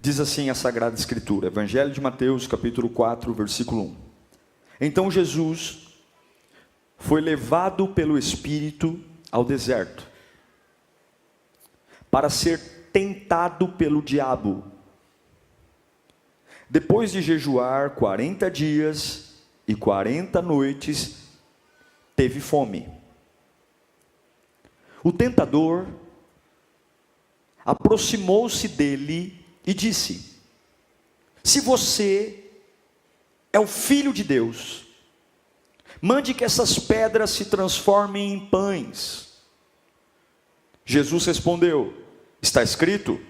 Diz assim a Sagrada Escritura, Evangelho de Mateus, capítulo 4, versículo 1. Então Jesus foi levado pelo Espírito ao deserto, para ser tentado pelo diabo. Depois de jejuar 40 dias e 40 noites, teve fome. O tentador aproximou-se dele e disse: se você é o Filho de Deus, mande que essas pedras se transformem em pães. Jesus respondeu: está escrito,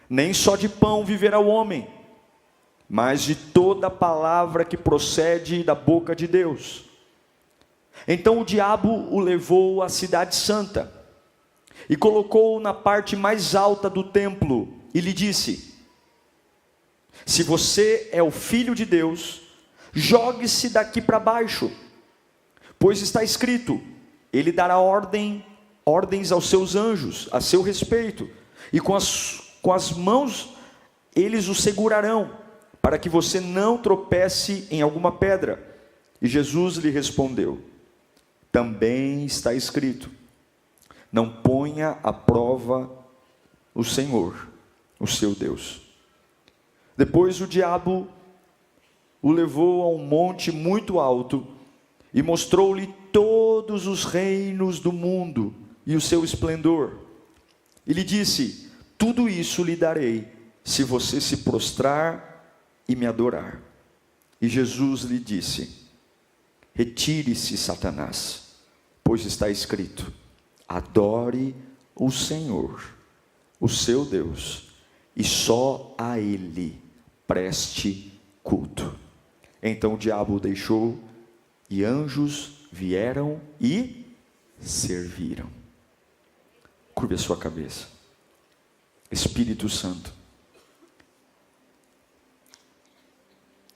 nem só de pão viverá o homem, mas de toda palavra que procede da boca de Deus. Então o diabo o levou à cidade santa, e colocou-o na parte mais alta do templo, e lhe disse: se você é o Filho de Deus, jogue-se daqui para baixo, pois está escrito, ele dará ordens aos seus anjos, a seu respeito, e com as mãos eles o segurarão, para que você não tropece em alguma pedra. E Jesus lhe respondeu: também está escrito, não ponha à prova o Senhor, o seu Deus. Depois o diabo o levou a um monte muito alto, e mostrou-lhe todos os reinos do mundo, e o seu esplendor. E lhe disse: tudo isso lhe darei, se você se prostrar e me adorar. E Jesus lhe disse: retire-se, Satanás, pois está escrito, adore o Senhor, o seu Deus, e só a Ele preste culto. Então o diabo o deixou, e anjos vieram e serviram. Curve a sua cabeça. Espírito Santo,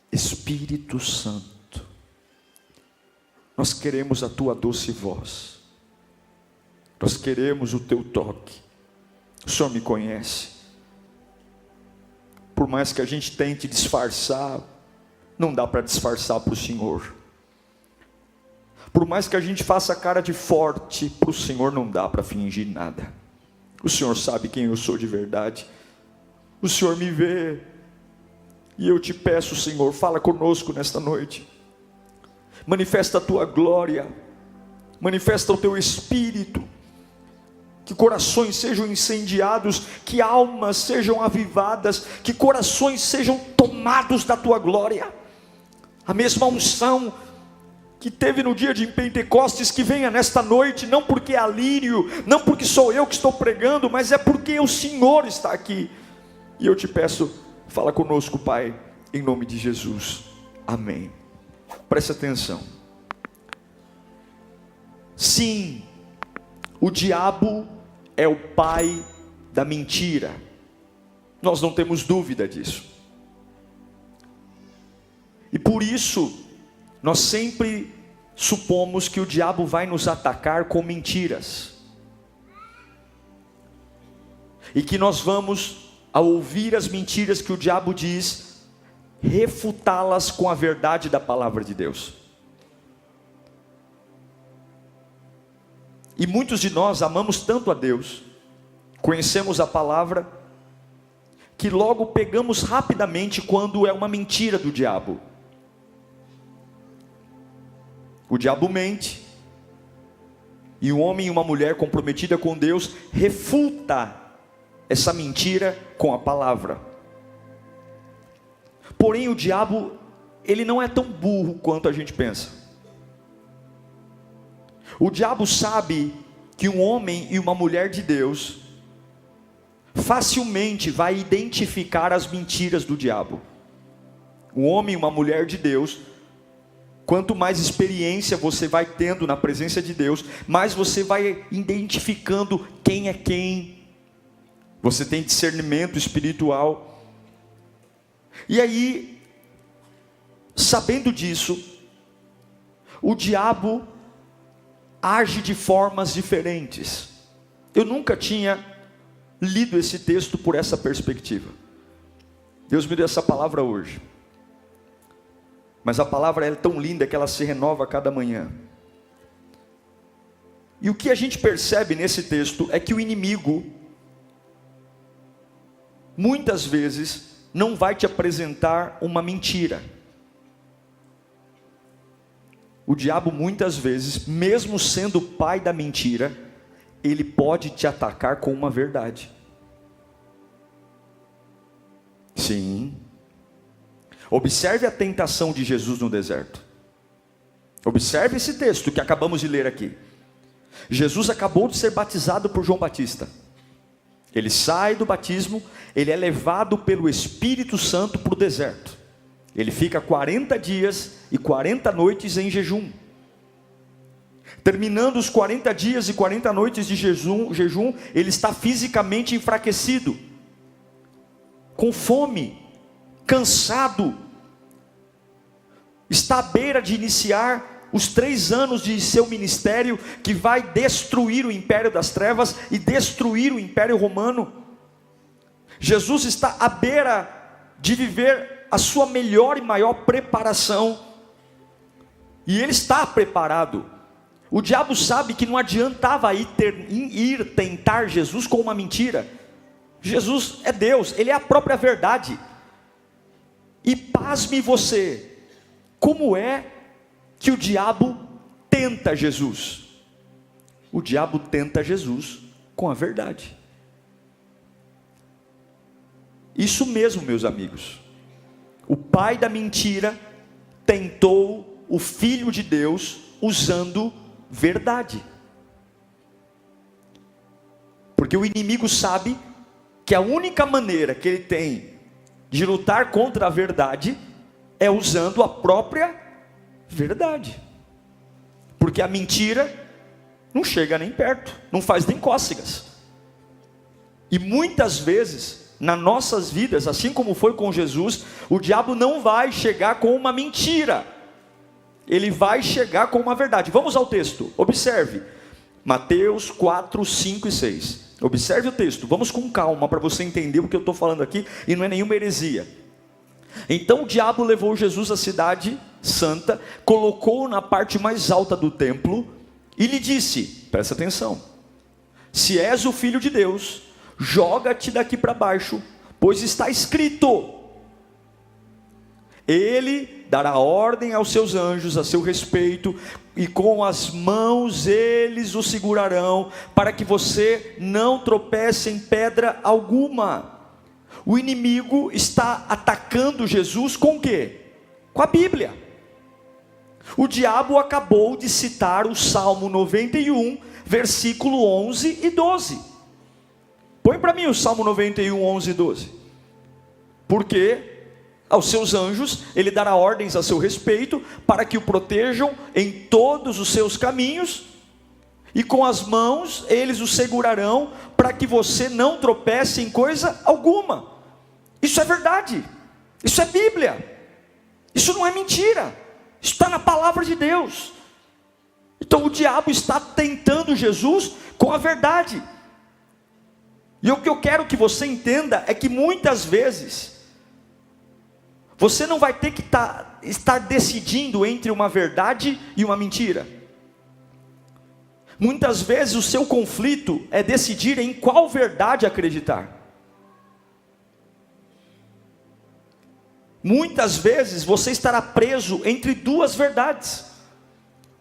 Espírito Santo, nós queremos a tua doce voz, nós queremos o teu toque. O Senhor me conhece. Por mais que a gente tente disfarçar, não dá para disfarçar para o Senhor. Por mais que a gente faça cara de forte, para o Senhor não dá para fingir nada. O Senhor sabe quem eu sou de verdade. O Senhor me vê. E eu te peço, Senhor, fala conosco nesta noite. Manifesta a tua glória. Manifesta o teu Espírito. Que corações sejam incendiados, que almas sejam avivadas, que corações sejam tomados da tua glória. A mesma unção que teve no dia de Pentecostes, que venha nesta noite, não porque é Alírio, não porque sou eu que estou pregando, mas é porque o Senhor está aqui. E eu te peço, fala conosco, Pai, em nome de Jesus, amém. Preste atenção. Sim, o diabo é o pai da mentira, nós não temos dúvida disso. E por isso, nós sempre supomos que o diabo vai nos atacar com mentiras, e que nós vamos, ao ouvir as mentiras que o diabo diz, refutá-las com a verdade da palavra de Deus. E muitos de nós amamos tanto a Deus, conhecemos a palavra, que logo pegamos rapidamente quando é uma mentira do diabo. O diabo mente, e um homem e uma mulher comprometida com Deus refuta essa mentira com a palavra. Porém o diabo, ele não é tão burro quanto a gente pensa. O diabo sabe que um homem e uma mulher de Deus facilmente vai identificar as mentiras do diabo. Um homem e uma mulher de Deus, quanto mais experiência você vai tendo na presença de Deus, mais você vai identificando quem é quem. Você tem discernimento espiritual. E aí, sabendo disso, o diabo age de formas diferentes. Eu nunca tinha lido esse texto por essa perspectiva. Deus me deu essa palavra hoje. Mas a palavra é tão linda que ela se renova a cada manhã. E o que a gente percebe nesse texto é que o inimigo, muitas vezes, não vai te apresentar uma mentira. O diabo muitas vezes, mesmo sendo o pai da mentira, ele pode te atacar com uma verdade. Sim. Observe a tentação de Jesus no deserto. Observe esse texto que acabamos de ler aqui. Jesus acabou de ser batizado por João Batista. Ele sai do batismo, ele é levado pelo Espírito Santo para o deserto. Ele fica 40 dias e 40 noites em jejum. Terminando os 40 dias e 40 noites de jejum, ele está fisicamente enfraquecido, com fome, cansado, está à beira de iniciar os 3 anos de seu ministério, que vai destruir o império das trevas e destruir o império romano. Jesus está à beira de viver a sua melhor e maior preparação, e ele está preparado. O diabo sabe que não adiantava ir tentar Jesus com uma mentira. Jesus é Deus, ele é a própria verdade. E pasme você, como é que o diabo tenta Jesus? O diabo tenta Jesus com a verdade. Isso mesmo, meus amigos. O pai da mentira tentou o Filho de Deus usando verdade. Porque o inimigo sabe que a única maneira que ele tem de lutar contra a verdade é usando a própria verdade. Porque a mentira não chega nem perto, não faz nem cócegas. E muitas vezes, nas nossas vidas, assim como foi com Jesus, o diabo não vai chegar com uma mentira, ele vai chegar com uma verdade. Vamos ao texto, observe, Mateus 4, 5 e 6, observe o texto, vamos com calma, para você entender o que eu estou falando aqui, e não é nenhuma heresia. Então o diabo levou Jesus à cidade santa, colocou-o na parte mais alta do templo, e lhe disse, presta atenção, se és o Filho de Deus, joga-te daqui para baixo, pois está escrito, ele dará ordem aos seus anjos a seu respeito, e com as mãos eles o segurarão, para que você não tropece em pedra alguma. O inimigo está atacando Jesus com o quê? Com a Bíblia. O diabo acabou de citar o Salmo 91, versículo 11 e 12. Põe para mim o Salmo 91, 11 e 12. Porque aos seus anjos ele dará ordens a seu respeito, para que o protejam em todos os seus caminhos, e com as mãos eles o segurarão, para que você não tropece em coisa alguma. Isso é verdade, isso é Bíblia, isso não é mentira, isso está na palavra de Deus. Então o diabo está tentando Jesus com a verdade. E o que eu quero que você entenda é que muitas vezes você não vai ter que estar decidindo entre uma verdade e uma mentira. Muitas vezes o seu conflito é decidir em qual verdade acreditar. Muitas vezes você estará preso entre duas verdades.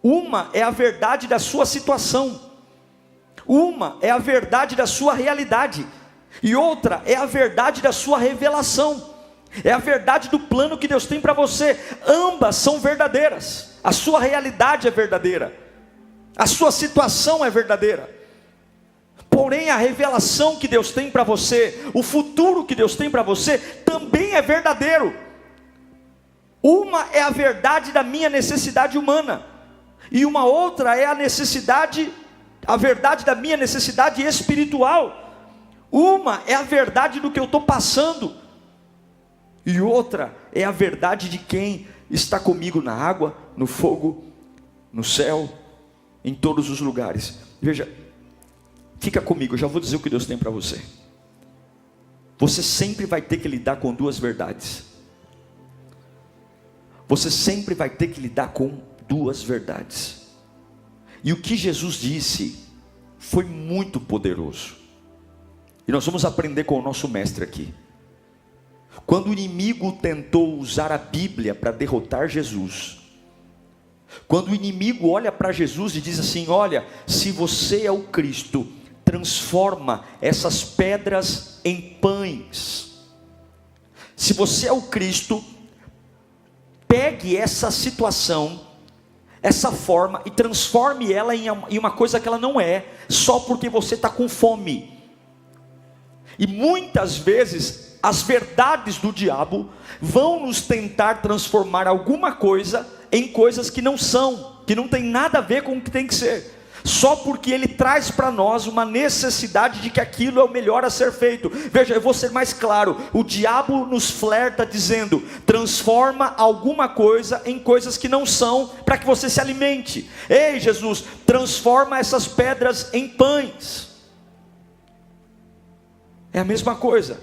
Uma é a verdade da sua situação, uma é a verdade da sua realidade, e outra é a verdade da sua revelação. É a verdade do plano que Deus tem para você. Ambas são verdadeiras. A sua realidade é verdadeira, a sua situação é verdadeira. Porém a revelação que Deus tem para você, o futuro que Deus tem para você, também é verdadeiro. Uma é a verdade da minha necessidade humana, e uma outra é a verdade da minha necessidade espiritual. Uma é a verdade do que eu estou passando, e outra é a verdade de quem está comigo na água, no fogo, no céu, em todos os lugares. Veja, fica comigo, eu já vou dizer o que Deus tem para você. você sempre vai ter que lidar com duas verdades. Você sempre vai ter que lidar com duas verdades. E o que Jesus disse foi muito poderoso. E nós vamos aprender com o nosso mestre aqui. Quando o inimigo tentou usar a Bíblia para derrotar Jesus, quando o inimigo olha para Jesus e diz assim: olha, se você é o Cristo, transforma essas pedras em pães. Se você é o Cristo, pegue essa situação, essa forma, e transforme ela em uma coisa que ela não é, só porque você está com fome. E muitas vezes as verdades do diabo vão nos tentar transformar alguma coisa em coisas que não são, que não tem nada a ver com o que tem que ser, só porque ele traz para nós uma necessidade de que aquilo é o melhor a ser feito. Veja, eu vou ser mais claro: o diabo nos flerta dizendo: transforma alguma coisa em coisas que não são, para que você se alimente. Ei, Jesus, transforma essas pedras em pães. É a mesma coisa.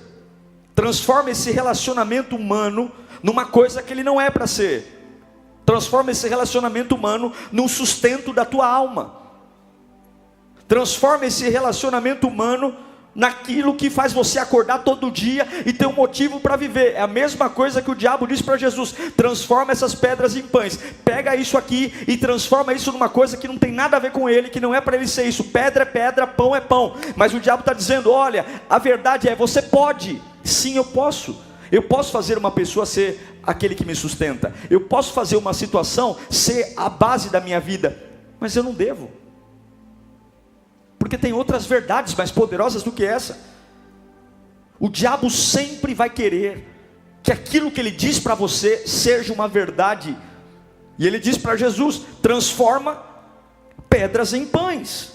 Transforma esse relacionamento humano numa coisa que ele não é para ser. Transforma esse relacionamento humano num sustento da tua alma. Transforma esse relacionamento humano naquilo que faz você acordar todo dia e ter um motivo para viver. É a mesma coisa que o diabo disse para Jesus: transforma essas pedras em pães. Pega isso aqui e transforma isso numa coisa que não tem nada a ver com ele, que não é para ele ser isso. Pedra é pedra, pão é pão. Mas o diabo está dizendo: olha, a verdade é, você pode. Sim, eu posso. Eu posso fazer uma pessoa ser aquele que me sustenta. Eu posso fazer uma situação ser a base da minha vida. Mas eu não devo. Porque tem outras verdades mais poderosas do que essa. O diabo sempre vai querer que aquilo que ele diz para você seja uma verdade. E ele diz para Jesus: transforma pedras em pães.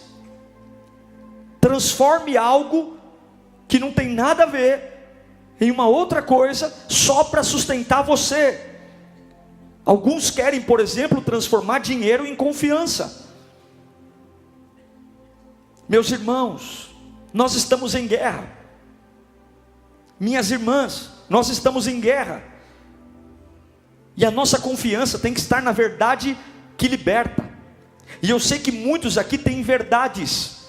Transforme algo que não tem nada a ver em uma outra coisa, só para sustentar você. Alguns querem, por exemplo, transformar dinheiro em confiança. Meus irmãos, nós estamos em guerra. Minhas irmãs, nós estamos em guerra. E a nossa confiança tem que estar na verdade que liberta. E eu sei que muitos aqui têm verdades,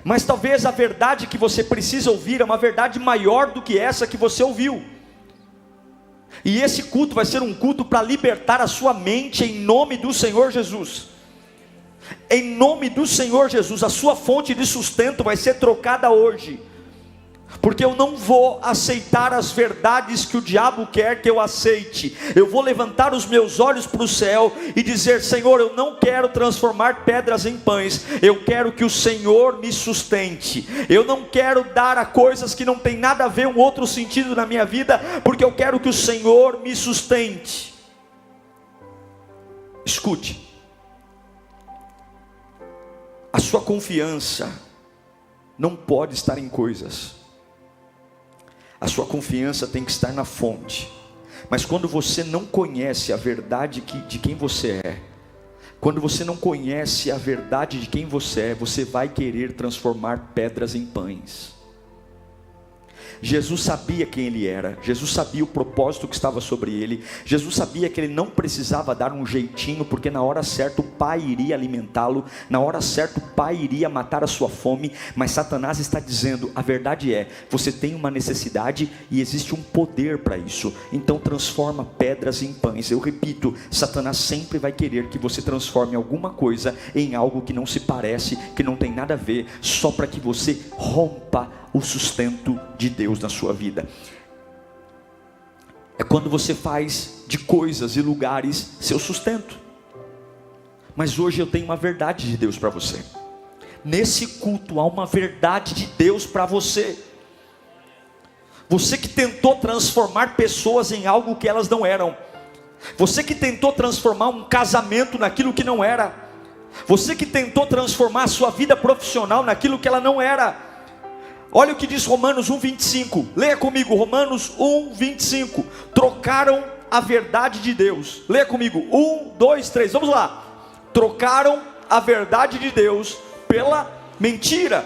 mas talvez a verdade que você precisa ouvir é uma verdade maior do que essa que você ouviu. E esse culto vai ser um culto para libertar a sua mente em nome do Senhor Jesus. Em nome do Senhor Jesus, a sua fonte de sustento vai ser trocada hoje. Porque eu não vou aceitar as verdades que o diabo quer que eu aceite. Eu vou levantar os meus olhos para o céu e dizer: Senhor, eu não quero transformar pedras em pães. Eu quero que o Senhor me sustente. Eu não quero dar a coisas que não tem nada a ver um outro sentido na minha vida, porque eu quero que o Senhor me sustente. Escute. A sua confiança não pode estar em coisas. A sua confiança tem que estar na fonte. Mas quando você não conhece a verdade de quem você é, quando você não conhece a verdade de quem você é, você vai querer transformar pedras em pães. Jesus sabia quem ele era, Jesus sabia o propósito que estava sobre ele, Jesus sabia que ele não precisava dar um jeitinho, porque na hora certa o Pai iria alimentá-lo, na hora certa o Pai iria matar a sua fome. Mas Satanás está dizendo: a verdade é, você tem uma necessidade e existe um poder para isso, então transforma pedras em pães. Eu repito, Satanás sempre vai querer que você transforme alguma coisa em algo que não se parece, que não tem nada a ver, só para que você rompa o sustento de Deus na sua vida. É quando você faz de coisas e lugares seu sustento. Mas hoje eu tenho uma verdade de Deus para você. Nesse culto há uma verdade de Deus para você. Você que tentou transformar pessoas em algo que elas não eram. Você que tentou transformar um casamento naquilo que não era. Você que tentou transformar a sua vida profissional naquilo que ela não era. Olha o que diz Romanos 1:25. Leia comigo, Romanos 1:25. Trocaram a verdade de Deus. Leia comigo, 1, 2, 3, vamos lá. Trocaram a verdade de Deus pela mentira.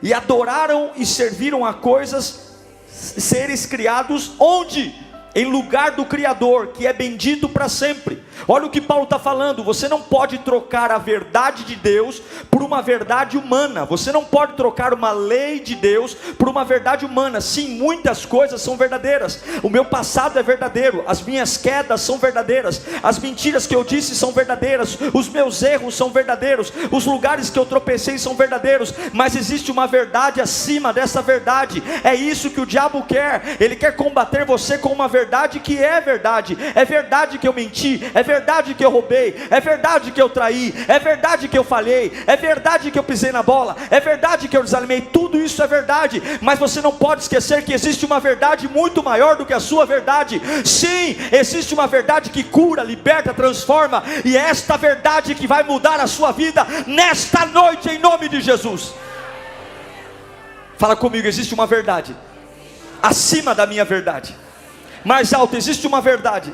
e adoraram e serviram a coisas, seres criados onde? Em lugar do Criador, que é bendito para sempre. Olha o que Paulo está falando: você não pode trocar a verdade de Deus por uma verdade humana. Você não pode trocar uma lei de Deus por uma verdade humana. Sim, muitas coisas são verdadeiras. O meu passado é verdadeiro, as minhas quedas são verdadeiras, as mentiras que eu disse são verdadeiras, os meus erros são verdadeiros, os lugares que eu tropecei são verdadeiros. Mas existe uma verdade acima dessa verdade. É isso que o diabo quer. Ele quer combater você com uma verdade que é verdade. É verdade que eu menti, é verdade que eu roubei, é verdade que eu traí, é verdade que eu falhei, é verdade que eu pisei na bola, é verdade que eu desanimei. Tudo isso é verdade, mas você não pode esquecer que existe uma verdade muito maior do que a sua verdade. Sim, existe uma verdade que cura, liberta, transforma, e é esta verdade que vai mudar a sua vida nesta noite, em nome de Jesus. Fala comigo: existe uma verdade acima da minha verdade. Mais alto: existe uma verdade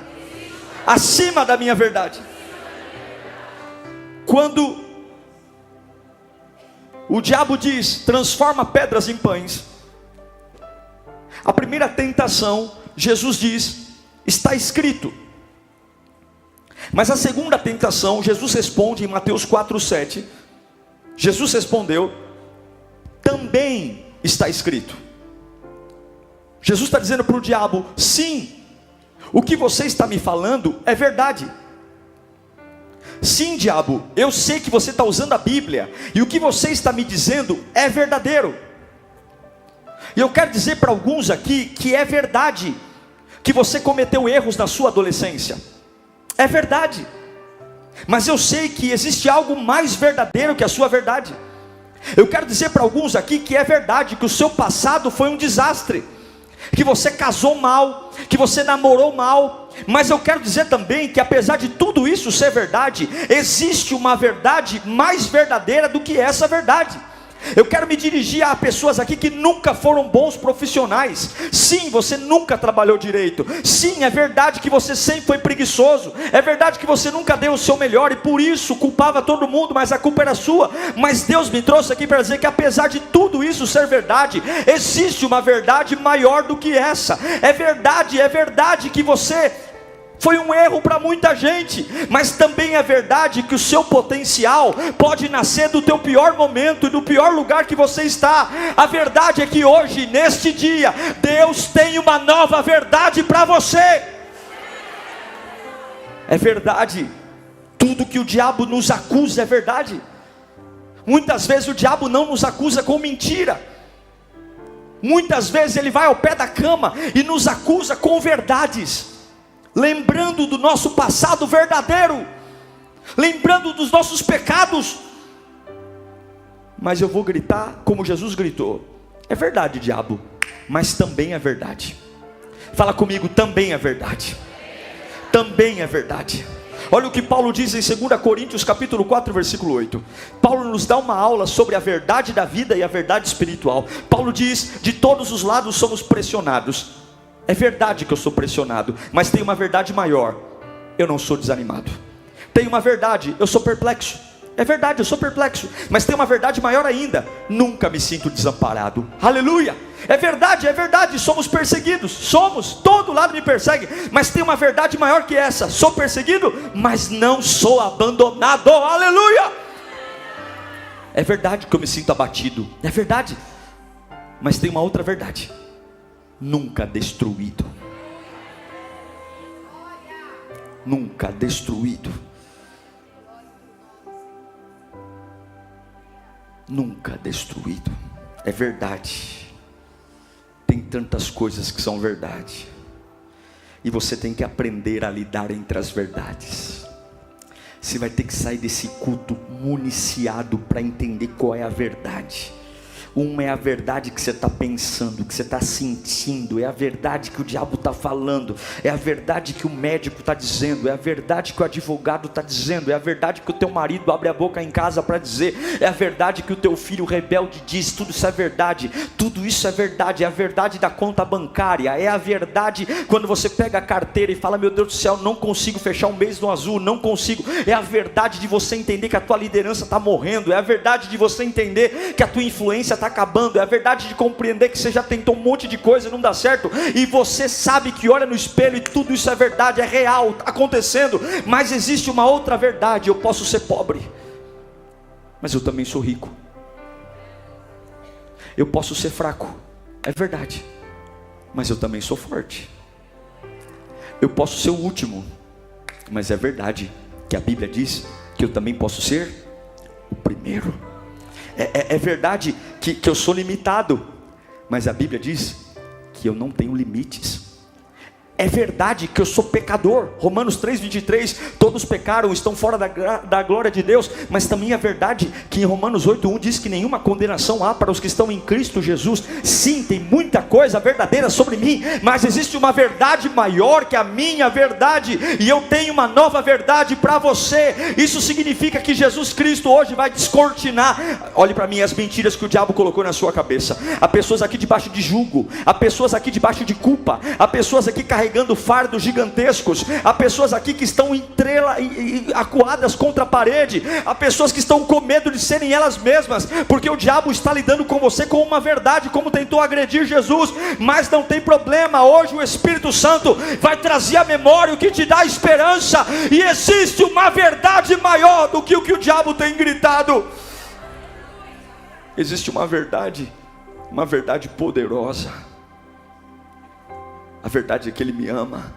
acima da minha verdade. Quando o diabo diz: transforma pedras em pães, a primeira tentação, Jesus diz: está escrito. Mas a segunda tentação, Jesus responde em Mateus 4:7. Jesus respondeu: também está escrito. Jesus está dizendo para o diabo: sim, o que você está me falando é verdade. Sim, diabo, eu sei que você está usando a Bíblia, e o que você está me dizendo é verdadeiro. E eu quero dizer para alguns aqui que é verdade que você cometeu erros na sua adolescência. É verdade. Mas eu sei que existe algo mais verdadeiro que a sua verdade. Eu quero dizer para alguns aqui que é verdade que o seu passado foi um desastre, que você casou mal, que você namorou mal. Mas eu quero dizer também que apesar de tudo isso ser verdade, existe uma verdade mais verdadeira do que essa verdade. Eu quero me dirigir a pessoas aqui que nunca foram bons profissionais. Sim, você nunca trabalhou direito. Sim, é verdade que você sempre foi preguiçoso. É verdade que você nunca deu o seu melhor e por isso culpava todo mundo, mas a culpa era sua. Mas Deus me trouxe aqui para dizer que apesar de tudo isso ser verdade, existe uma verdade maior do que essa. É verdade que você foi um erro para muita gente, mas também é verdade que o seu potencial pode nascer do teu pior momento e do pior lugar que você está. A verdade é que hoje, neste dia, Deus tem uma nova verdade para você. É verdade, tudo que o diabo nos acusa é verdade. Muitas vezes o diabo não nos acusa com mentira. Muitas vezes ele vai ao pé da cama e nos acusa com verdades, lembrando do nosso passado verdadeiro, lembrando dos nossos pecados. Mas eu vou gritar como Jesus gritou: é verdade, diabo, mas também é verdade. Fala comigo: também é verdade. Também é verdade. Olha o que Paulo diz em 2 Coríntios capítulo 4, versículo 8. Paulo nos dá uma aula sobre a verdade da vida e a verdade espiritual. Paulo diz: de todos os lados somos pressionados. É verdade que eu sou pressionado, mas tem uma verdade maior: eu não sou desanimado. Tem uma verdade: eu sou perplexo. É verdade, eu sou perplexo, mas tem uma verdade maior ainda: nunca me sinto desamparado. Aleluia. É verdade, somos perseguidos. Somos, todo lado me persegue. Mas tem uma verdade maior que essa: sou perseguido, mas não sou abandonado. Aleluia. É verdade que eu me sinto abatido. É verdade, mas tem uma outra verdade: nunca destruído. Nunca destruído. Nunca destruído. É verdade. Tem tantas coisas que são verdade, e você tem que aprender a lidar entre as verdades. Você vai ter que sair desse culto municiado para entender qual é a verdade. Uma é a verdade que você está pensando, que você está sentindo, é a verdade que o diabo está falando, é a verdade que o médico está dizendo, é a verdade que o advogado está dizendo, é a verdade que o teu marido abre a boca em casa para dizer, é a verdade que o teu filho rebelde diz. Tudo isso é verdade, tudo isso é verdade. É a verdade da conta bancária, é a verdade quando você pega a carteira e fala: meu Deus do céu, não consigo fechar um mês no azul, não consigo. É a verdade de você entender que a tua liderança está morrendo, é a verdade de você entender que a tua influência está está acabando, é a verdade de compreender que você já tentou um monte de coisa e não dá certo, e você sabe que olha no espelho e tudo isso é verdade, é real, está acontecendo, mas existe uma outra verdade: eu posso ser pobre, mas eu também sou rico. Eu posso ser fraco, é verdade, mas eu também sou forte. Eu posso ser o último, mas é verdade que a Bíblia diz que eu também posso ser o primeiro. É verdade que eu sou limitado, mas a Bíblia diz que eu não tenho limites. É verdade que eu sou pecador. Romanos 3:23, todos pecaram, estão fora da glória de Deus. Mas também é verdade que em Romanos 8:1 diz que nenhuma condenação há para os que estão em Cristo Jesus. Sim, tem muita coisa verdadeira sobre mim, mas existe uma verdade maior que a minha verdade, e eu tenho uma nova verdade para você. Isso significa que Jesus Cristo hoje vai descortinar, olhe para mim, as mentiras que o diabo colocou na sua cabeça. Há pessoas aqui debaixo de jugo, há pessoas aqui debaixo de culpa, há pessoas aqui carregando fardos gigantescos, há pessoas aqui que estão acuadas contra a parede, há pessoas que estão com medo de serem elas mesmas, porque o diabo está lidando com você com uma verdade, como tentou agredir Jesus. Mas não tem problema, hoje o Espírito Santo vai trazer à memória o que te dá esperança, e existe uma verdade maior do que o diabo tem gritado. Existe uma verdade poderosa. A verdade é que Ele me ama,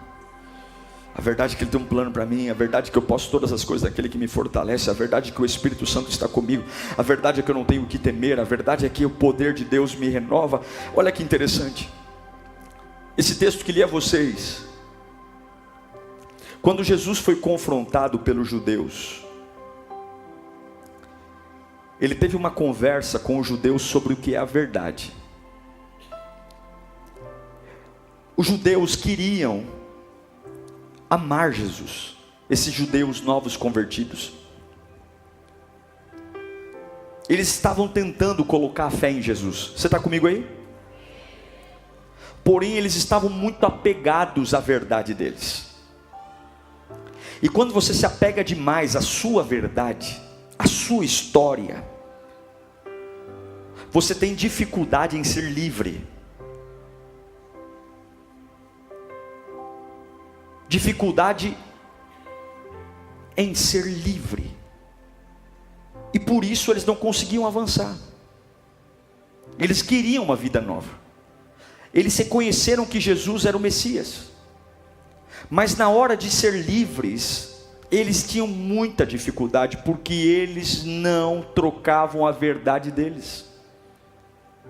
a verdade é que Ele tem um plano para mim, a verdade é que eu posso todas as coisas daquele que me fortalece, a verdade é que o Espírito Santo está comigo, a verdade é que eu não tenho o que temer, a verdade é que o poder de Deus me renova. Olha que interessante, esse texto que li a vocês, quando Jesus foi confrontado pelos judeus, Ele teve uma conversa com os judeus sobre o que é a verdade. Os judeus queriam amar Jesus, esses judeus novos convertidos. Eles estavam tentando colocar a fé em Jesus. Você está comigo aí? Porém, eles estavam muito apegados à verdade deles. E quando você se apega demais à sua verdade, à sua história, você tem dificuldade em ser livre. Dificuldade em ser livre, e por isso eles não conseguiam avançar. Eles queriam uma vida nova, eles reconheceram que Jesus era o Messias, mas na hora de ser livres, eles tinham muita dificuldade, porque eles não trocavam a verdade deles.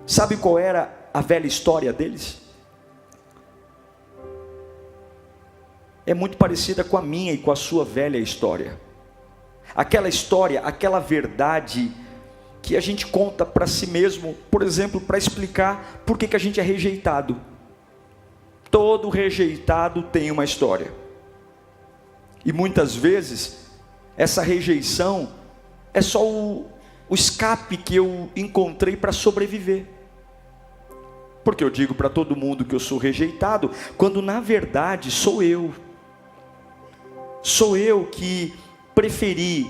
Sabe qual era a velha história deles? É muito parecida com a minha e com a sua velha história. Aquela história, aquela verdade que a gente conta para si mesmo, por exemplo, para explicar por que a gente é rejeitado. Todo rejeitado tem uma história. E muitas vezes, essa rejeição é só o escape que eu encontrei para sobreviver. Porque eu digo para todo mundo que eu sou rejeitado, quando na verdade sou eu. Sou eu que preferi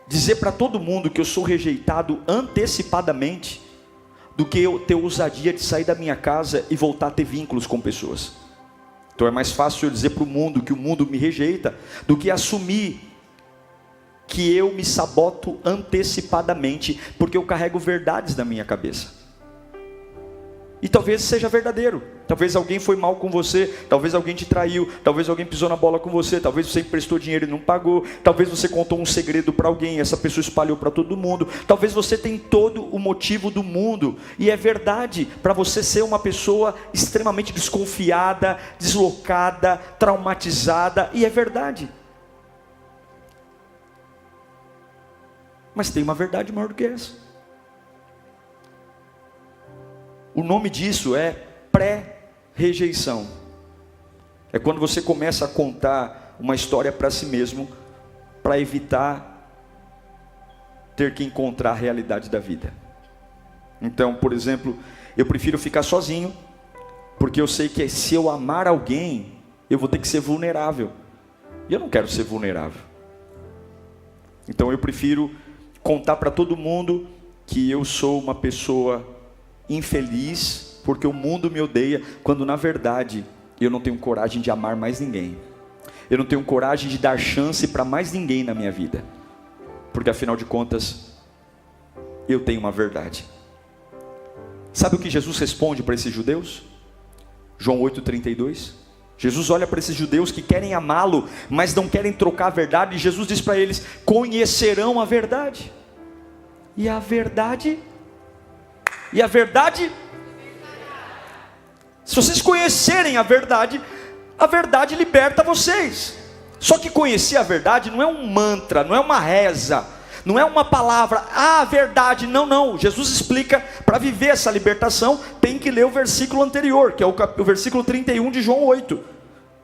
dizer para todo mundo que eu sou rejeitado antecipadamente, do que eu ter ousadia de sair da minha casa e voltar a ter vínculos com pessoas. Então é mais fácil eu dizer para o mundo que o mundo me rejeita, do que assumir que eu me saboto antecipadamente, porque eu carrego verdades na minha cabeça. E talvez seja verdadeiro, talvez alguém foi mal com você, talvez alguém te traiu, talvez alguém pisou na bola com você, talvez você emprestou dinheiro e não pagou, talvez você contou um segredo para alguém e essa pessoa espalhou para todo mundo, talvez você tem todo o motivo do mundo, e é verdade, para você ser uma pessoa extremamente desconfiada, deslocada, traumatizada, e é verdade. Mas tem uma verdade maior do que essa. O nome disso é pré-rejeição. É quando você começa a contar uma história para si mesmo, para evitar ter que encontrar a realidade da vida. Então, por exemplo, eu prefiro ficar sozinho, porque eu sei que se eu amar alguém, eu vou ter que ser vulnerável. E eu não quero ser vulnerável. Então eu prefiro contar para todo mundo que eu sou uma pessoa infeliz porque o mundo me odeia, quando na verdade eu não tenho coragem de amar mais ninguém. Eu não tenho coragem de dar chance para mais ninguém na minha vida, porque afinal de contas eu tenho uma verdade. Sabe o que Jesus responde para esses judeus? João 8,32. Jesus olha para esses judeus que querem amá-lo, mas não querem trocar a verdade, e Jesus diz para eles: conhecerão a verdade, e a verdade, se vocês conhecerem a verdade liberta vocês. Só que conhecer a verdade não é um mantra, não é uma reza, não é uma palavra, a verdade, não. Jesus explica, para viver essa libertação, tem que ler o versículo anterior, que é o versículo 31 de João 8.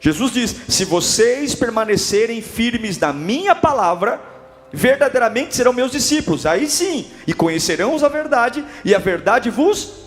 Jesus diz: se vocês permanecerem firmes na minha palavra, verdadeiramente serão meus discípulos, aí sim, e conhecerão a verdade, e a verdade vos...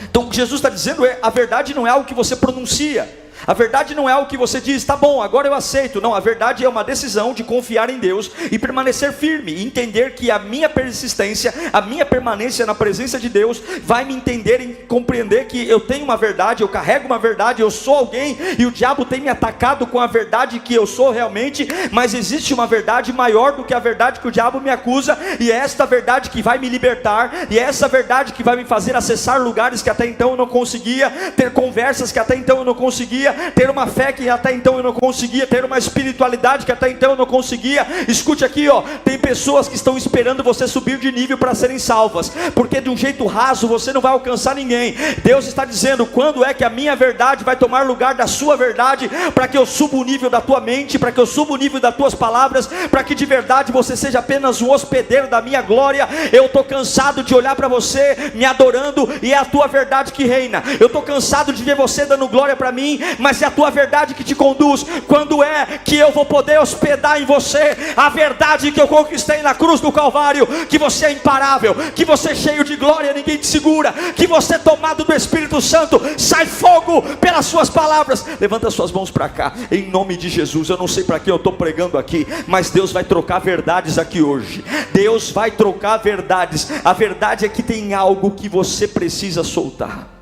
Então o que Jesus está dizendo é: a verdade não é algo que você pronuncia, a verdade não é algo que você diz, tá bom, agora eu aceito. Não, a verdade é uma decisão de confiar em Deus e permanecer firme, e entender que a minha persistência, a minha permanência na presença de Deus vai me entender e compreender que eu tenho uma verdade, eu carrego uma verdade, eu sou alguém, e o diabo tem me atacado com a verdade que eu sou realmente, mas existe uma verdade maior do que a verdade que o diabo me acusa, e é esta verdade que vai me libertar, e é essa verdade que vai me fazer acessar lugares que até então eu não conseguia, ter conversas que até então eu não conseguia, ter uma fé que até então eu não conseguia, ter uma espiritualidade que até então eu não conseguia. Escute aqui, tem pessoas que estão esperando você subir de nível para serem salvas, porque de um jeito raso você não vai alcançar ninguém. Deus está dizendo: quando é que a minha verdade vai tomar lugar da sua verdade, para que eu suba o nível da tua mente, para que eu suba o nível das tuas palavras, para que de verdade você seja apenas um hospedeiro da minha glória. Eu estou cansado de olhar para você me adorando, e é a tua verdade que reina. Eu estou cansado de ver você dando glória para mim, mas é a tua verdade que te conduz. Quando é que eu vou poder hospedar em você a verdade que eu conquistei na cruz do Calvário? Que você é imparável, que você é cheio de glória, ninguém te segura, que você é tomado do Espírito Santo, sai fogo pelas suas palavras. Levanta suas mãos para cá, em nome de Jesus. Eu não sei para quem eu estou pregando aqui, mas Deus vai trocar verdades aqui hoje. Deus vai trocar verdades. A verdade é que tem algo que você precisa soltar.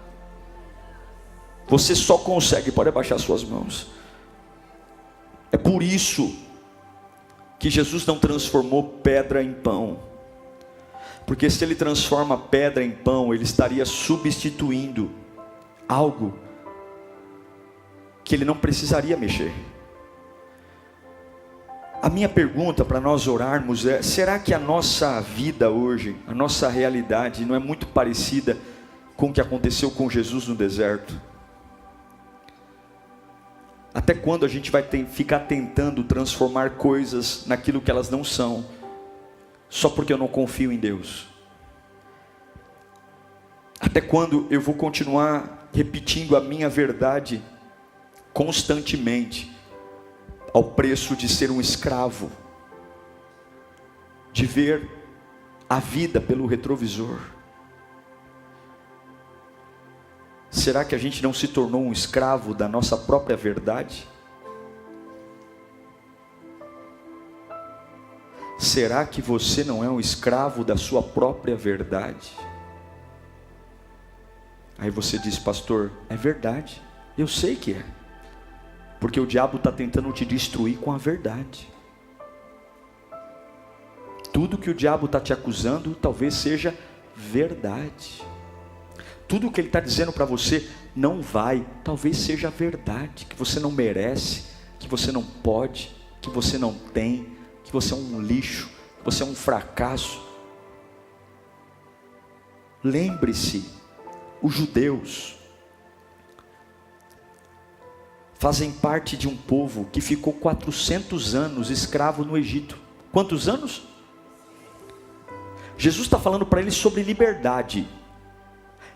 Você só consegue, pode abaixar suas mãos. É por isso que Jesus não transformou pedra em pão, porque se ele transforma pedra em pão, ele estaria substituindo algo que ele não precisaria mexer. A minha pergunta para nós orarmos é: será que a nossa vida hoje, a nossa realidade não é muito parecida com o que aconteceu com Jesus no deserto? Até quando a gente vai ficar tentando transformar coisas naquilo que elas não são, só porque eu não confio em Deus? Até quando eu vou continuar repetindo a minha verdade constantemente, ao preço de ser um escravo, de ver a vida pelo retrovisor? Será que a gente não se tornou um escravo da nossa própria verdade? Será que você não é um escravo da sua própria verdade? Aí você diz: pastor, é verdade, eu sei que é, porque o diabo está tentando te destruir com a verdade. Tudo que o diabo está te acusando talvez seja verdade. Tudo que ele está dizendo para você não vai, talvez seja verdade, que você não merece, que você não pode, que você não tem, que você é um lixo, que você é um fracasso. Lembre-se, os judeus fazem parte de um povo que ficou 400 anos escravo no Egito. Quantos anos? Jesus está falando para eles sobre liberdade.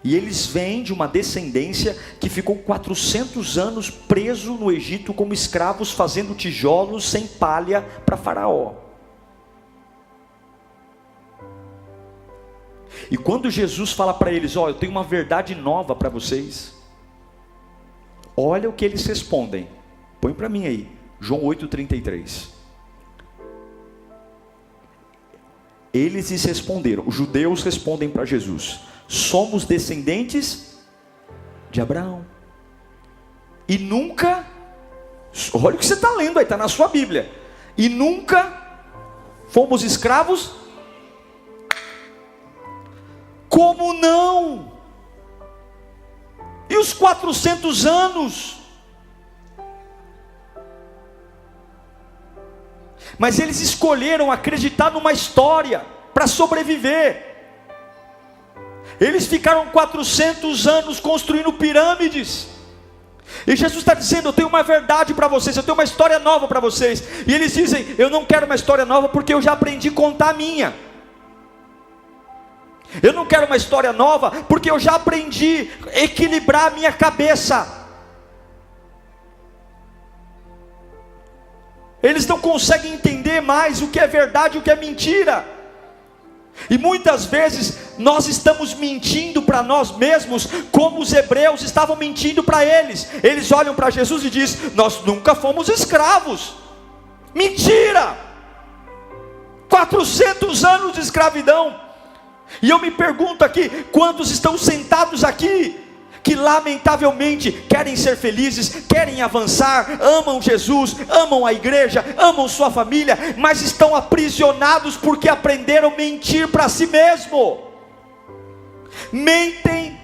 E eles vêm de uma descendência que ficou 400 anos preso no Egito como escravos, fazendo tijolos sem palha para Faraó. E quando Jesus fala para eles: eu tenho uma verdade nova para vocês, olha o que eles respondem. Põe para mim aí, João 8,33. Eles lhes responderam, os judeus respondem para Jesus: somos descendentes de Abraão. E nunca, olha o que você está lendo aí, está na sua Bíblia. E nunca fomos escravos. Como não? E os 400 anos? Mas eles escolheram acreditar numa história para sobreviver. Eles ficaram 400 anos construindo pirâmides. E Jesus está dizendo: eu tenho uma verdade para vocês, eu tenho uma história nova para vocês. E eles dizem: eu não quero uma história nova porque eu já aprendi a contar a minha. Eu não quero uma história nova porque eu já aprendi a equilibrar a minha cabeça. Eles não conseguem entender mais o que é verdade e o que é mentira. E muitas vezes nós estamos mentindo para nós mesmos, como os hebreus estavam mentindo para eles. Eles olham para Jesus e dizem: nós nunca fomos escravos. Mentira! 400 anos de escravidão. E eu me pergunto aqui, quantos estão sentados aqui que lamentavelmente querem ser felizes, querem avançar, amam Jesus, amam a igreja, amam sua família, mas estão aprisionados porque aprenderam a mentir para si mesmo. Mentem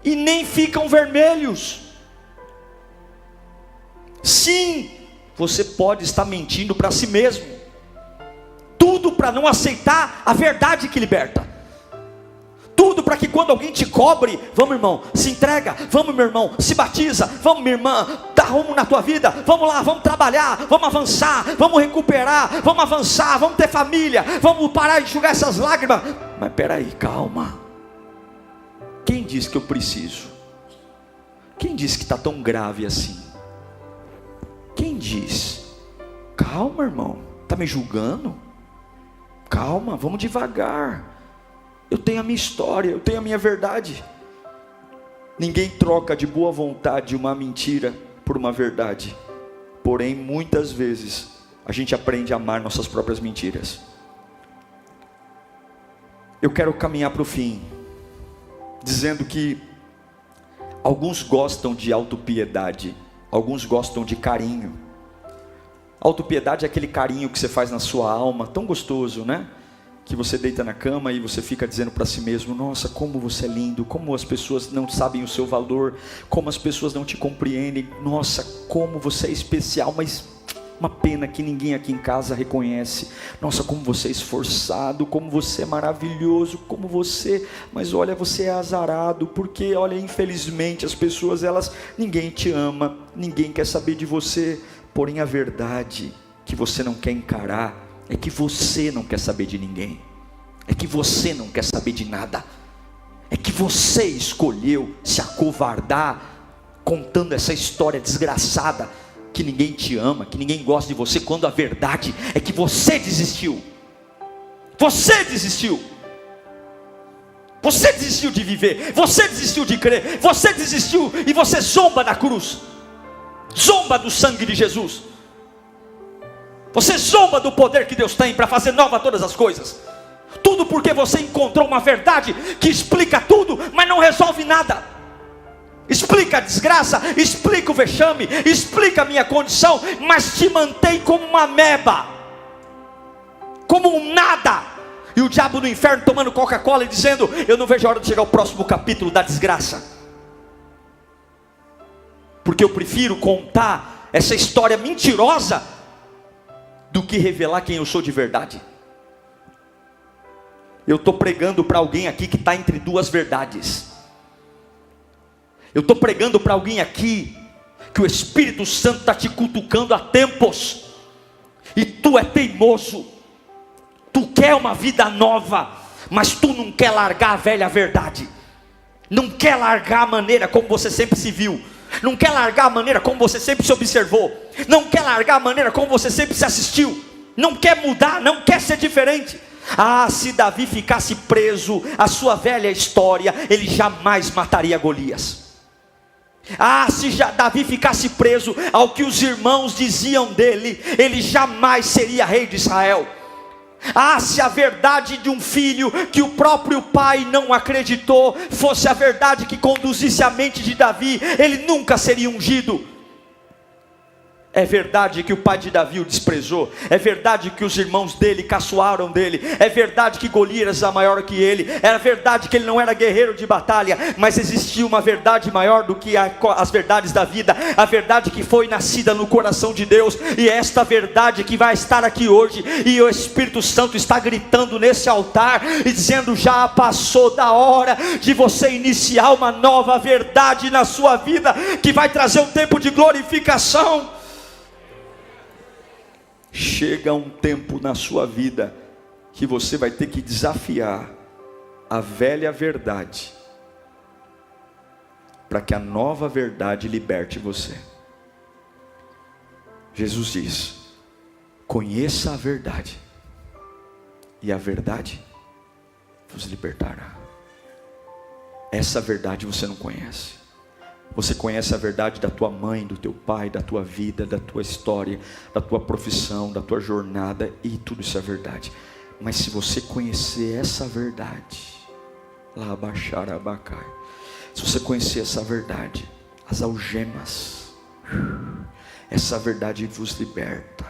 e nem ficam vermelhos. Sim, você pode estar mentindo para si mesmo. Tudo para não aceitar a verdade que liberta. Tudo para que quando alguém te cobre: vamos irmão, se entrega, vamos meu irmão, se batiza, vamos minha irmã, dá rumo na tua vida, vamos lá, vamos trabalhar, vamos avançar, vamos recuperar, vamos avançar, vamos ter família, vamos parar de enxugar essas lágrimas. Mas peraí, calma. Quem disse que eu preciso? Quem disse que está tão grave assim? Quem diz? Calma irmão, está me julgando? Calma, vamos devagar. Eu tenho a minha história, eu tenho a minha verdade. Ninguém troca de boa vontade uma mentira por uma verdade. Porém, muitas vezes a gente aprende a amar nossas próprias mentiras. Eu quero caminhar para o fim, dizendo que alguns gostam de autopiedade, alguns gostam de carinho. Autopiedade é aquele carinho que você faz na sua alma, tão gostoso, né? Que você deita na cama e você fica dizendo para si mesmo: nossa, como você é lindo, como as pessoas não sabem o seu valor, como as pessoas não te compreendem, nossa, como você é especial, mas uma pena que ninguém aqui em casa reconhece. Nossa, como você é esforçado, como você é maravilhoso, como você, mas olha, você é azarado, porque olha, infelizmente as pessoas, ninguém te ama, ninguém quer saber de você. Porém a verdade que você não quer encarar é que você não quer saber de ninguém, é que você não quer saber de nada, é que você escolheu se acovardar contando essa história desgraçada, que ninguém te ama, que ninguém gosta de você, quando a verdade é que você desistiu. Você desistiu. Você desistiu de viver, você desistiu de crer, você desistiu e você zomba da cruz, zomba do sangue de Jesus. Você zomba do poder que Deus tem para fazer nova todas as coisas. Tudo porque você encontrou uma verdade que explica tudo, mas não resolve nada. Explica a desgraça, explica o vexame, explica a minha condição, mas te mantém como uma ameba, como um nada. E o diabo no inferno tomando Coca-Cola e dizendo: eu não vejo a hora de chegar ao próximo capítulo da desgraça, porque eu prefiro contar essa história mentirosa do que revelar quem eu sou de verdade. Eu estou pregando para alguém aqui que está entre duas verdades. Eu estou pregando para alguém aqui que o Espírito Santo está te cutucando há tempos, e tu é teimoso, tu quer uma vida nova, mas tu não quer largar a velha verdade, não quer largar a maneira como você sempre se viu, não quer largar a maneira como você sempre se observou, não quer largar a maneira como você sempre se assistiu, não quer mudar, não quer ser diferente. Ah, se Davi ficasse preso à sua velha história, ele jamais mataria Golias. Ah, se Davi ficasse preso ao que os irmãos diziam dele, ele jamais seria rei de Israel. Ah, se a verdade de um filho que o próprio pai não acreditou fosse a verdade que conduzisse a mente de Davi, ele nunca seria ungido. É verdade que o pai de Davi o desprezou. É verdade que os irmãos dele caçoaram dele. É verdade que Golias era maior que ele. É verdade que ele não era guerreiro de batalha. Mas existia uma verdade maior do que as verdades da vida. A verdade que foi nascida no coração de Deus. E é esta verdade que vai estar aqui hoje. E o Espírito Santo está gritando nesse altar e dizendo: já passou da hora de você iniciar uma nova verdade na sua vida, que vai trazer um tempo de glorificação. Chega um tempo na sua vida que você vai ter que desafiar a velha verdade, para que a nova verdade liberte você. Jesus diz: conheça a verdade, e a verdade vos libertará. Essa verdade você não conhece. Você conhece a verdade da tua mãe, do teu pai, da tua vida, da tua história, da tua profissão, da tua jornada, e tudo isso é verdade. Mas se você conhecer essa verdade, lá baixar abacai, se você conhecer essa verdade, as algemas, essa verdade vos liberta.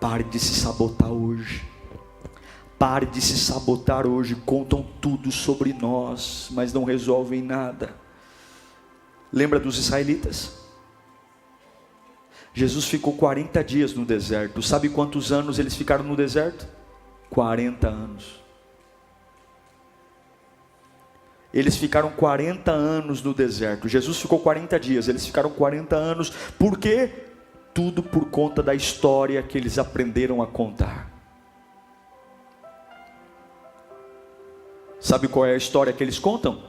Pare de se sabotar hoje. Pare de se sabotar hoje. Contam tudo sobre nós, mas não resolvem nada. Lembra dos israelitas? Jesus ficou 40 dias no deserto. Sabe quantos anos eles ficaram no deserto? 40 anos. Eles ficaram 40 anos no deserto. Jesus ficou 40 dias, eles ficaram 40 anos. Por quê? Tudo por conta da história que eles aprenderam a contar. Sabe qual é a história que eles contam?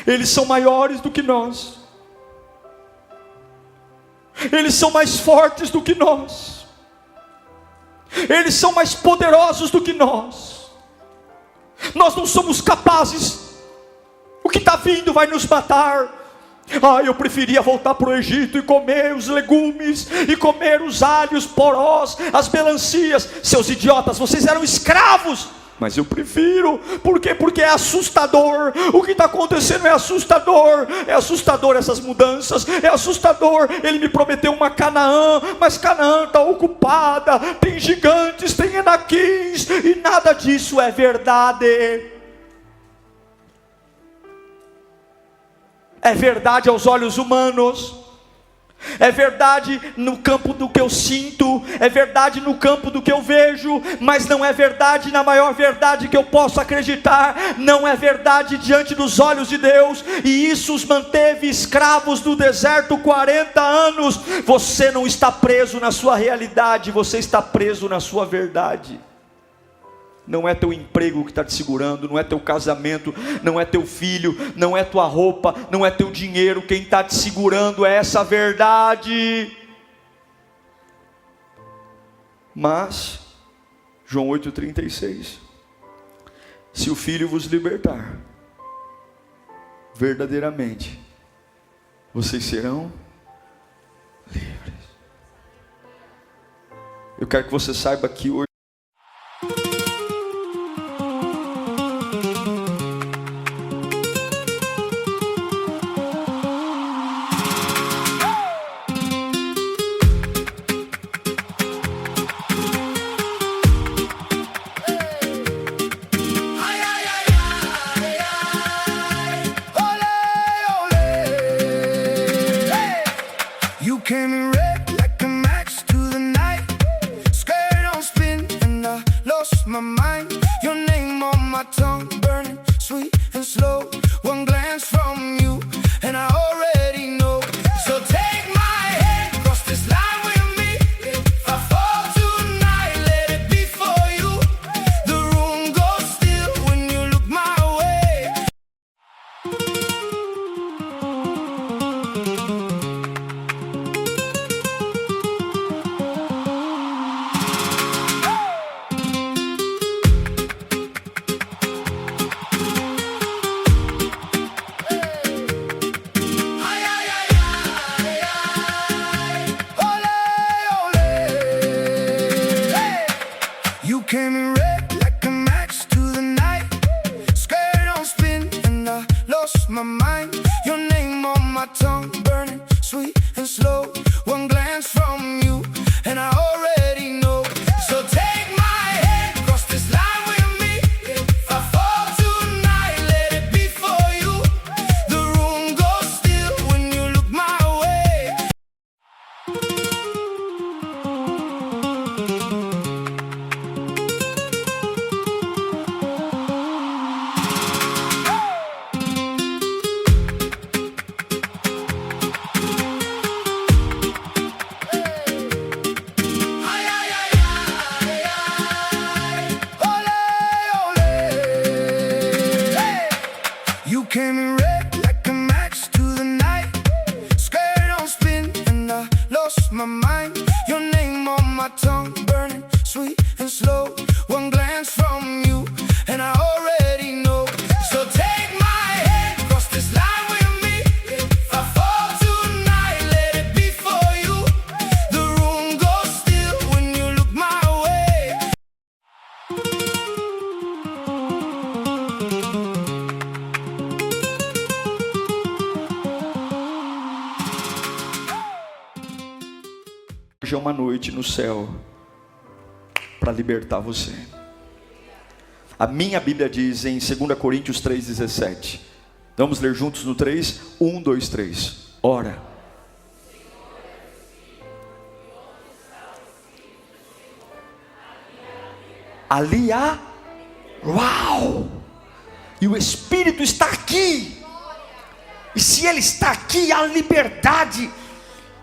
Eles são maiores do que nós. Eles são mais fortes do que nós. Eles são mais poderosos do que nós. Nós não somos capazes. O que está vindo vai nos matar. Ah, eu preferia voltar para o Egito e comer os legumes, e comer os alhos, porós, as melancias. Seus idiotas, vocês eram escravos. Mas eu prefiro. Por quê? Porque é assustador. O que está acontecendo é assustador. É assustador essas mudanças. É assustador. Ele me prometeu uma Canaã, mas Canaã está ocupada. Tem gigantes, tem enaquins, e nada disso é verdade. É verdade aos olhos humanos. É verdade no campo do que eu sinto, é verdade no campo do que eu vejo, mas não é verdade na maior verdade que eu posso acreditar. Não é verdade diante dos olhos de Deus. E isso os manteve escravos no deserto 40 anos. Você não está preso na sua realidade, você está preso na sua verdade. Não é teu emprego que está te segurando, não é teu casamento, não é teu filho, não é tua roupa, não é teu dinheiro. Quem está te segurando é essa verdade. Mas, João 8,36, se o Filho vos libertar, verdadeiramente, vocês serão livres. Eu quero que você saiba que hoje, hoje é uma noite no céu para libertar você. A minha Bíblia diz em 2 Coríntios 3,17. Vamos ler juntos no 3? 1, 2, 3. Ora. Ali há. Uau! E o Espírito está aqui. E se Ele está aqui, há liberdade.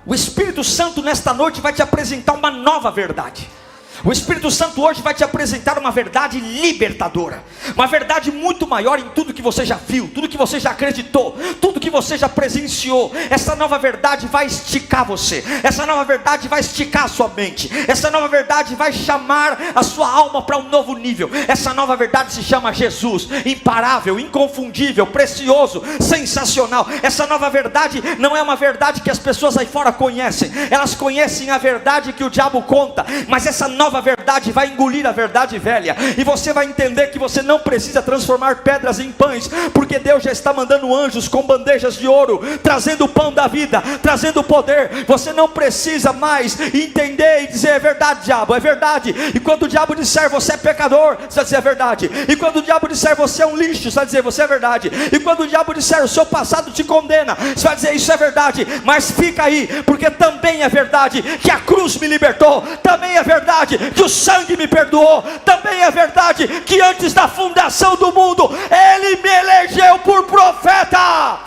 O Espírito Santo nesta noite vai te apresentar uma nova verdade. O Espírito Santo hoje vai te apresentar uma verdade libertadora, uma verdade muito maior em tudo que você já viu, tudo que você já acreditou, tudo que você já presenciou. Essa nova verdade vai esticar você, essa nova verdade vai esticar a sua mente, essa nova verdade vai chamar a sua alma para um novo nível. Essa nova verdade se chama Jesus, imparável, inconfundível, precioso, sensacional. Essa nova verdade não é uma verdade que as pessoas aí fora conhecem, elas conhecem a verdade que o diabo conta, mas essa nova verdade vai engolir a verdade velha, e você vai entender que você não precisa transformar pedras em pães, porque Deus já está mandando anjos com bandejas de ouro, trazendo o pão da vida, trazendo o poder. Você não precisa mais entender e dizer: é verdade, diabo, é verdade. E quando o diabo disser você é pecador, você vai dizer: é verdade. E quando o diabo disser você é um lixo, você vai dizer: você é verdade. E quando o diabo disser o seu passado te condena, você vai dizer: isso é verdade. Mas fica aí, porque também é verdade que a cruz me libertou, também é verdade que o sangue me perdoou, também é verdade que antes da fundação do mundo Ele me elegeu por profeta.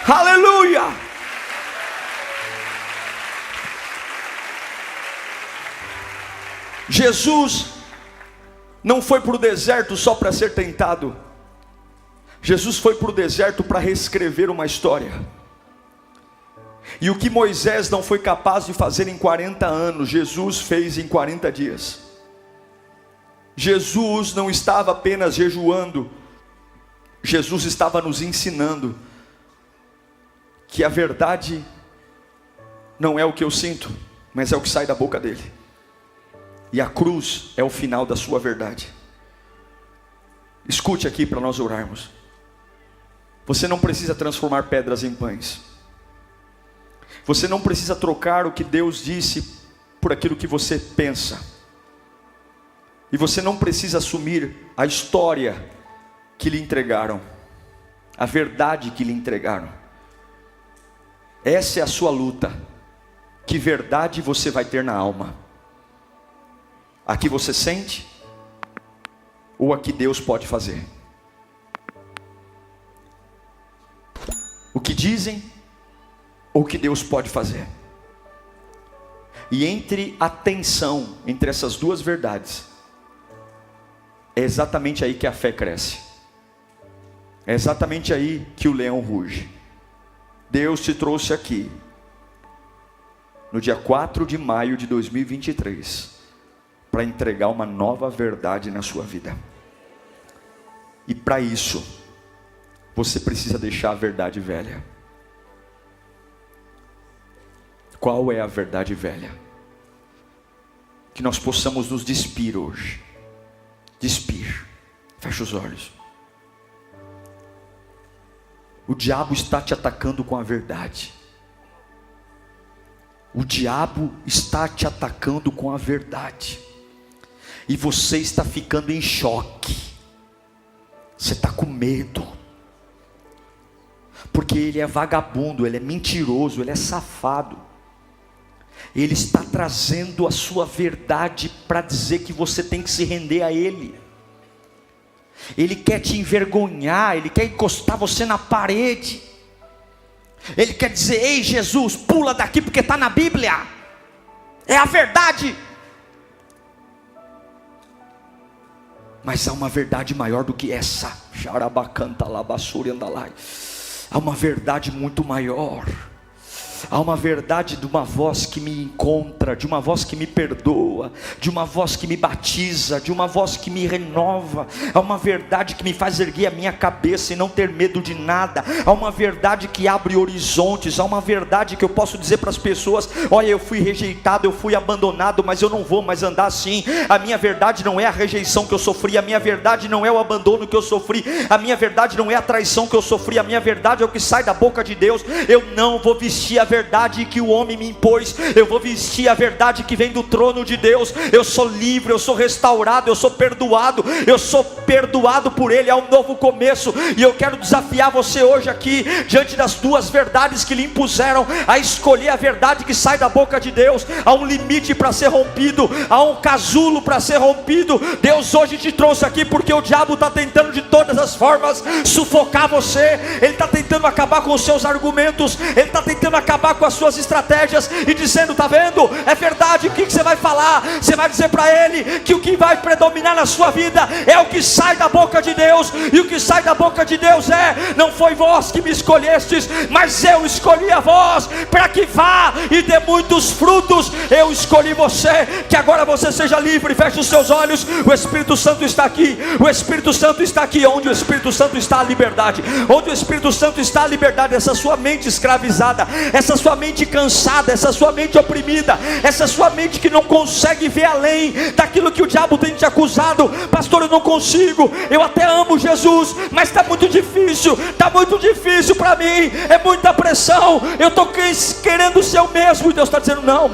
Aleluia. Jesus não foi para o deserto só para ser tentado. Jesus foi para o deserto para reescrever uma história. E o que Moisés não foi capaz de fazer em 40 anos, Jesus fez em 40 dias. Jesus não estava apenas jejuando, Jesus estava nos ensinando que a verdade não é o que eu sinto, mas é o que sai da boca dele. E a cruz é o final da sua verdade. Escute aqui para nós orarmos. Você não precisa transformar pedras em pães. Você não precisa trocar o que Deus disse por aquilo que você pensa. E você não precisa assumir a história que lhe entregaram, a verdade que lhe entregaram. Essa é a sua luta. Que verdade você vai ter na alma? A que você sente? Ou a que Deus pode fazer? O que dizem? Ou o que Deus pode fazer? E entre a tensão entre essas duas verdades, é exatamente aí que a fé cresce. É exatamente aí que o leão ruge. Deus te trouxe aqui no dia 4 de maio de 2023 para entregar uma nova verdade na sua vida. E para isso você precisa deixar a verdade velha. Qual é a verdade velha? Que nós possamos nos despir hoje. Despir. Fecha os olhos. O diabo está te atacando com a verdade. O diabo está te atacando com a verdade. E você está ficando em choque. Você está com medo. Porque ele é vagabundo, ele é mentiroso, ele é safado. Ele está trazendo a sua verdade para dizer que você tem que se render a ele. Ele quer te envergonhar, ele quer encostar você na parede. Ele quer dizer: ei Jesus, pula daqui porque está na Bíblia. É a verdade. Mas há uma verdade maior do que essa. Há uma verdade muito maior. Há uma verdade de uma voz que me encontra, de uma voz que me perdoa, de uma voz que me batiza, de uma voz que me renova. Há uma verdade que me faz erguer a minha cabeça e não ter medo de nada. Há uma verdade que abre horizontes. Há uma verdade que eu posso dizer para as pessoas: olha, eu fui rejeitado, eu fui abandonado, mas eu não vou mais andar assim. A minha verdade não é a rejeição que eu sofri, a minha verdade não é o abandono que eu sofri, a minha verdade não é a traição que eu sofri, a minha verdade é o que sai da boca de Deus. Eu não vou vestir a verdade que o homem me impôs, eu vou vestir a verdade que vem do trono de Deus. Eu sou livre, eu sou restaurado, eu sou perdoado por Ele. Há um novo começo, e eu quero desafiar você hoje aqui, diante das duas verdades que lhe impuseram, a escolher a verdade que sai da boca de Deus. Há um limite para ser rompido, há um casulo para ser rompido. Deus hoje te trouxe aqui porque o diabo está tentando de todas as formas sufocar você, ele está tentando acabar com os seus argumentos, ele está tentando acabar com as suas estratégias, e dizendo: está vendo, é verdade. O que você vai falar? Você vai dizer para ele que o que vai predominar na sua vida é o que sai da boca de Deus, e o que sai da boca de Deus é: não foi vós que me escolhestes, mas eu escolhi a vós, para que vá e dê muitos frutos. Eu escolhi você, que agora você seja livre. Feche os seus olhos. O Espírito Santo está aqui, o Espírito Santo está aqui. Onde o Espírito Santo está, a liberdade. Onde o Espírito Santo está, a liberdade. Essa sua mente escravizada, essa sua mente cansada, essa sua mente oprimida, essa sua mente que não consegue ver além daquilo que o diabo tem te acusado. Pastor, eu não consigo, eu até amo Jesus, mas está muito difícil para mim, é muita pressão, eu estou querendo ser o mesmo. E Deus está dizendo: não,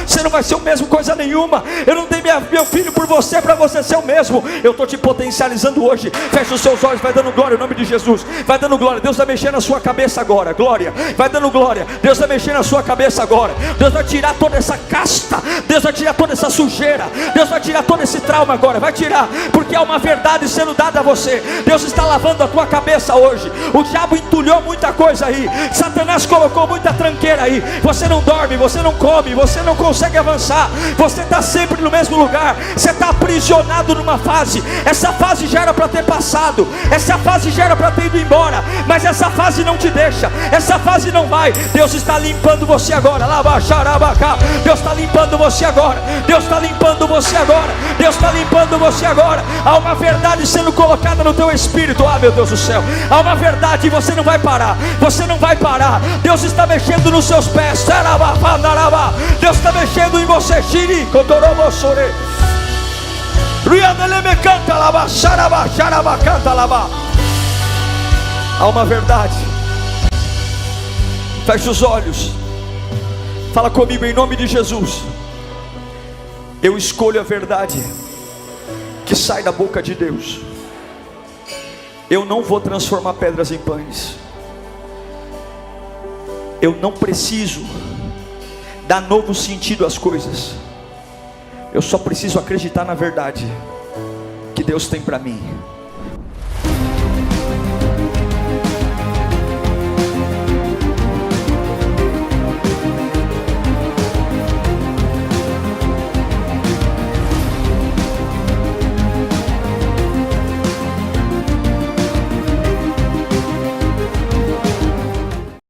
você não vai ser o mesmo coisa nenhuma. Eu não dei meu filho por você para você ser o mesmo. Eu estou te potencializando hoje. Feche os seus olhos, vai dando glória em nome de Jesus, vai dando glória. Deus vai mexer na sua cabeça agora, glória, vai dando glória. Deus vai mexer na sua cabeça agora. Deus vai tirar toda essa casta, Deus vai tirar toda essa sujeira, Deus vai tirar todo esse trauma agora, vai tirar, porque há uma verdade sendo dada a você. Deus está lavando a tua cabeça hoje. O diabo entulhou muita coisa aí, Satanás colocou muita tranqueira aí. Você não dorme, você não come, você não consegue avançar, você está sempre no mesmo lugar, você está aprisionado numa fase. Essa fase já era para ter passado, essa fase já era para ter ido embora, mas essa fase não te deixa, essa fase não vai. Deus está limpando você agora. Deus está limpando você agora, Deus está limpando você agora, Deus está limpando você agora. Há uma verdade sendo colocada no teu espírito. Ah, meu Deus do céu, há uma verdade e você não vai parar, você não vai parar. Deus está mexendo nos seus pés, Deus está mexendo em você. Há uma verdade. Feche os olhos, fala comigo em nome de Jesus. Eu escolho a verdade que sai da boca de Deus. Eu não vou transformar pedras em pães. Eu não preciso dar novo sentido às coisas. Eu só preciso acreditar na verdade que Deus tem para mim.